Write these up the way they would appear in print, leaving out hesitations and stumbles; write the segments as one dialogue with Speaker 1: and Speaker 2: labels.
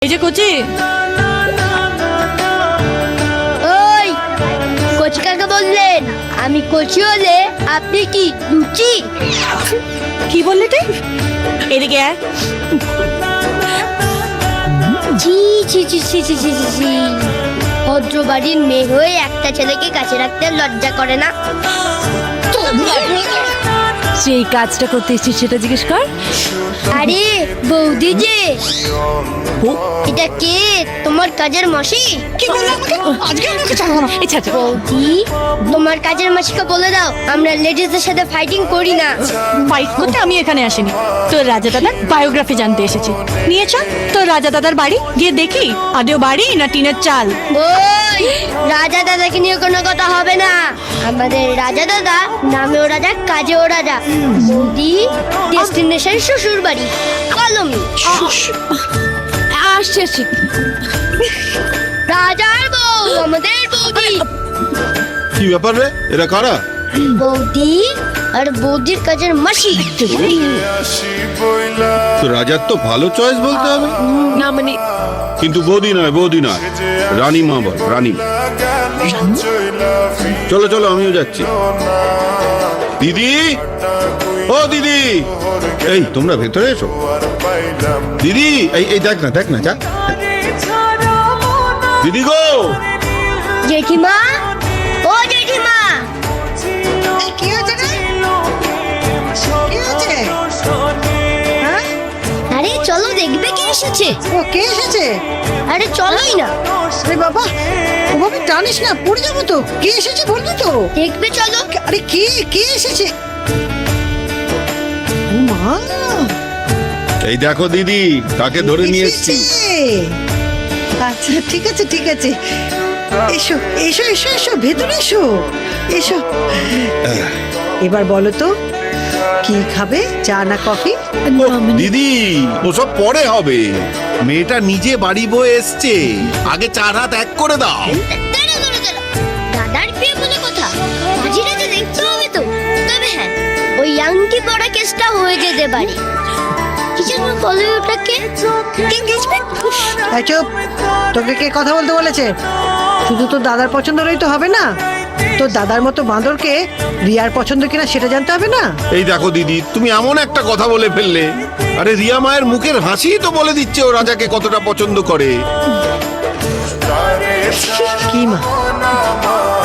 Speaker 1: এই যে কচি,
Speaker 2: ওই কচি কাকে বললেন? আমি কচি হলে আপনি কি লুচি?
Speaker 1: কি বললি তুই? এদিকে আয়।
Speaker 2: ছি ছি ছি ছি ছি ছি ছি ছি। ভদ্র বাড়ির মেয়ে হয়ে একটা ছেলেকে কাছে রাখতে লজ্জা করে না?
Speaker 1: সেই কাজটা করতে এসেছিস সেটা জিজ্ঞেস কর।
Speaker 2: আরে বৌদি যে, এটা কে? তোমার কাজের মাসি?
Speaker 1: কি বললি আমাকে? আজকে আমাকে ছাড়বো না। এই ছাড়।
Speaker 2: বৌদি, তোমার কাজের মাসিকে বলে দাও আমরা লেডিসদের সাথে ফাইটিং করি না।
Speaker 1: ফাইট করতে আমি এখানে আসিনি, তোর রাজা দাদার বায়োগ্রাফি জানতে এসেছি। নিয়ে চল তোর রাজা দাদার বাড়ি গিয়ে দেখি আদেও বাড়ি না টিনের চাল।
Speaker 2: ওই রাজা দাদাকে নিয়ে কোনো কথা হবে না। আমাদের রাজা দাদা নামেও রাজা কাজেও রাজা। বৌদি ডেস্টিনেশন শ্বশুর বাড়ি কলমি।
Speaker 1: আসছি আসছি।
Speaker 2: রাজার বউ আমাদের বৌদি।
Speaker 3: কি ব্যাপার রে, এরা কারা?
Speaker 2: বৌদি আর বৌদির কাজের মাসি।
Speaker 3: তো রাজার তো ভালো চয়েস বলতে হবে।
Speaker 1: না মানে
Speaker 3: কিন্তু বৌদি নয়, বৌদি নয়, রানীমা বল, রানীমা। চলো চলো, আমিও যাচ্ছি। দিদি, ও দিদি, এই তোমরা ভেতরে এসো। দিদি, এই দেখ না, দেখ না, যা। দিদি গো,
Speaker 2: জেঠিমা, ও জেঠিমা।
Speaker 4: কি হয়েছে রে? কি হয়েছে? হ্যাঁ?
Speaker 2: আরে চলো দেখবে কে এসেছে।
Speaker 4: ও কে এসেছে?
Speaker 2: আরে চলোই না,
Speaker 4: আরে বাবা, ওভাবে টানিস না, পড়ে যাবো তো। কে এসেছে বলবি তো?
Speaker 2: দেখবে চলো।
Speaker 4: আরে কে এসেছে? ও মা,
Speaker 3: এই দেখো দিদি, তাকে ধরে নিয়ে এসেছি।
Speaker 4: এসেছে। আচ্ছা ঠিক আছে ঠিক আছে, এসো এসো এসো এসো, ভেতরে এসো এসো। এবার বলো তো কি খাবে, চা না কফি?
Speaker 3: দিদি, ওসব পরে হবে। মেয়েটা নিজে বাড়ি বয়ে এসছে, আগে চার হাত এক করে দাও।
Speaker 2: দাঁড়াও, দাঁড়াও, দাঁড়াও। দাদার বিয়ে বলে কথা, হাজিরাতে দেখতে হবে তো। তবে হ্যাঁ, ওই আংটি পরা কেসটা হয়ে যেতে পারে। কি যেন বলে ওটাকে? এঙ্গেজমেন্ট।
Speaker 4: এই চুপ, তোকে কে কথা বলতে বলেছে? শুধু তোর দাদার পছন্দ হলেই তো হবে না, তোর দাদার মতো বাঁদরকে রিয়ার পছন্দ কিনা সেটা জানতে হবে না?
Speaker 3: এই দেখো দিদি, তুমি এমন একটা কথা বলে ফেললে। আরে রিয়া মায়ের মুখের হাসি তো বলে দিচ্ছে ও রাজাকে কতটা পছন্দ করে।
Speaker 4: কি মা,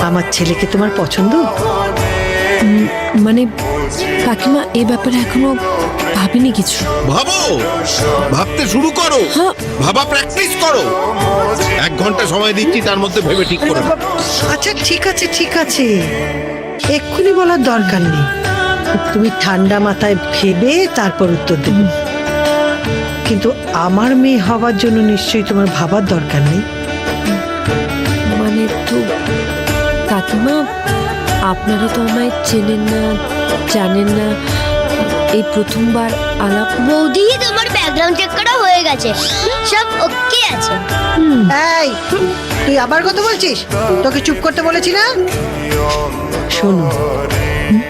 Speaker 4: আমার ছেলেকে তোমার পছন্দ?
Speaker 1: মানে কাকিমা এ ব্যাপারে এখনো ভাবিনি কিছু।
Speaker 3: ভাবো, ভাবতে শুরু করো,
Speaker 1: হ্যাঁ।
Speaker 3: ভাবা প্র্যাকটিস করো। 1 ঘন্টা সময় দিচ্ছি, তার মধ্যে ভেবে ঠিক করো।
Speaker 4: আচ্ছা ঠিক আছে ঠিক আছে, এক্ষুনি বলার দরকার নেই। তুমি ঠান্ডা মাথায় ভেবে তারপর উত্তর দেবে। কিন্তু আমার মেয়ে হবার জন্য নিশ্চয়ই তোমার ভাবার দরকার নেই।
Speaker 1: মানে তো কাকিমা, আপনারা তো আমায় চেনেন না, জানেন না, এই প্রথমবার আলাপ।
Speaker 2: বৌদি তোমার ব্যাকগ্রাউন্ড চেক করা হয়ে গেছে, সব ওকে আছে।
Speaker 4: এই তুই আবার কথা বলছিস? তোকে চুপ করতে বলেছি না? শোনো,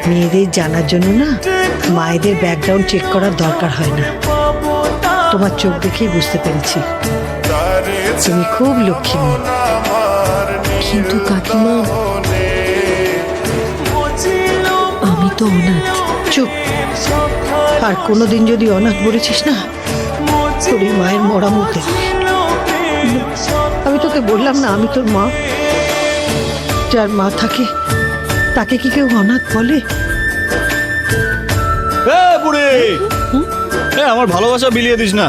Speaker 4: মেয়েদের জানার জন্য না মায়েদের ব্যাকগ্রাউন্ড চেক করার দরকার হয় না। তোমার চোখ দেখেই বুঝতে পেরেছি তুমি খুব লক্ষ্মী মেয়ে।
Speaker 1: কিন্তু কাকিমা, আমি তো অনাথ।
Speaker 4: চুপ, আর কোনোদিন যদি অনাথ বলেছিস না, তোর এই মায়ের মরা মুখে। আমি তোকে বললাম না আমি তোর মা? যার মা থাকে তাকে কি কেউ অনাথ বলে?
Speaker 5: বুড়ি, আমার ভালোবাসা বিলিয়ে দিস না।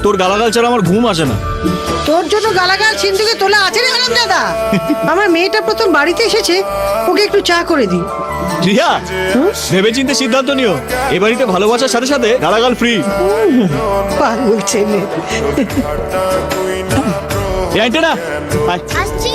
Speaker 5: তোর গালাগাল ছাড়া আমার ঘুম আসে না।
Speaker 4: তোর জন্য গালাগাল সিন্ধুকে তোলা আছে রে হারামজাদা। আমার মেয়েটা প্রথম বাড়িতে এসেছে, ওকে একটু চা করে দি।
Speaker 5: রিয়া, ভেবেচিন্তে সিদ্ধান্ত নিও। এ বাড়িতে ভালোবাসার সাথে সাথে গালাগাল ফ্রি।
Speaker 4: পাগল ছেলে।
Speaker 5: এই আইনটা না, আয়।
Speaker 2: আসছি।